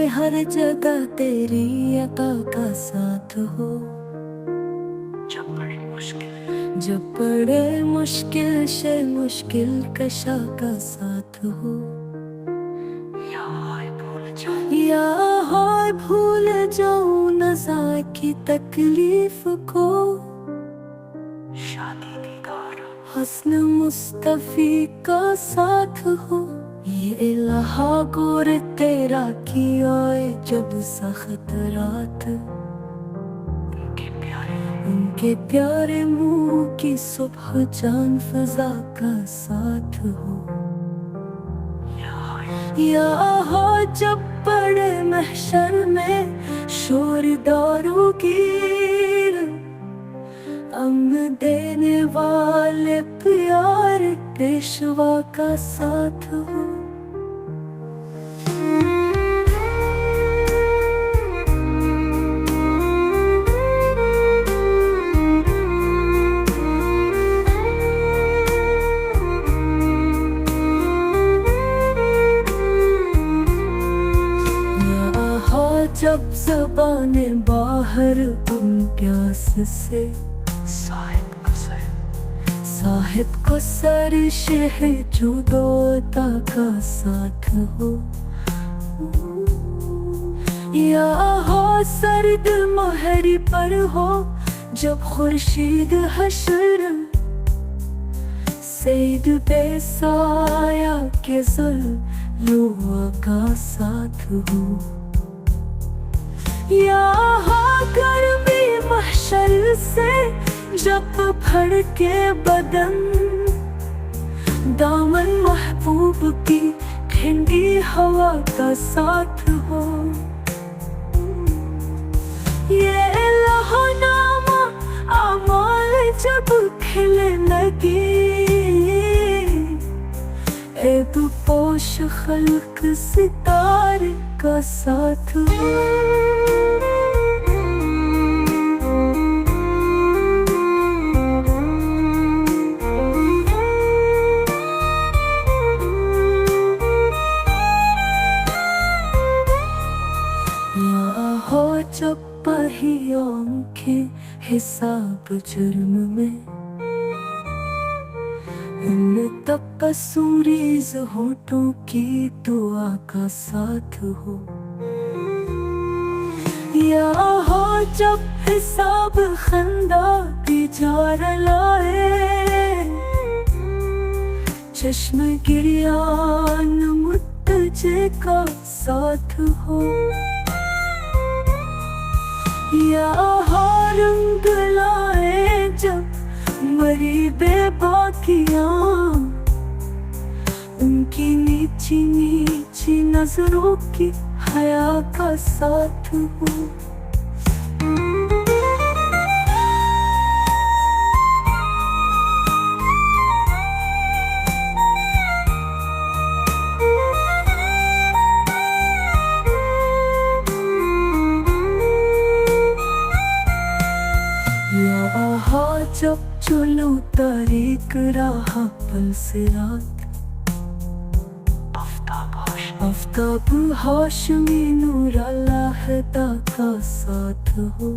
हर जगह तेरी अता का साथ हो। जब बड़े मुश्किल से मुश्किल कशा का साथ हो। या हाय भूल जाऊं नज़ा की तकलीफ को। हस्न मुस्तफी का साथ हो। ये इलाहा गोर तेरा की आए जब सख्त रात। उनके प्यारे मुंह की सुबह जान फजा का साथ हो। या हो जब बड़े महशर में शोर दारू गिर। अम्न देने वाले प्यार पेशवा का साथ हो। जब ज़बाने बाहर तुम प्यास से। साहिब को सर शेह जुदोता का साथ हो। या हो सर्द महरी पर हो जब खुर्शीद हशर। सैद बेसाया के ज़ुल्फ़ों का साथ हो। या हो गर्मी महशर से जब भड़के बदन। दामन महबूब की ठंडी हवा का साथ हो। ये लहनामा आमाल जब खिले लगी। ऐब पोश खल्क सितारे का साथ हो। जब बही आँखें हिसाब जुर्म में। इन तबसूरीज़ होठों की दुआ का साथ हो। या हो जब हिसाब खंदा की जार लाए। चश्म गिरियान मुत्तजे का साथ हो। या हो रंग लाए जब मरी बेबाकियां। उनकी नीची नीची नजरों की हया का साथ हो। जब चलो तारीक राह पल से रात। आफ्ताब हाशमी नूर अल्लाह का साथ हो।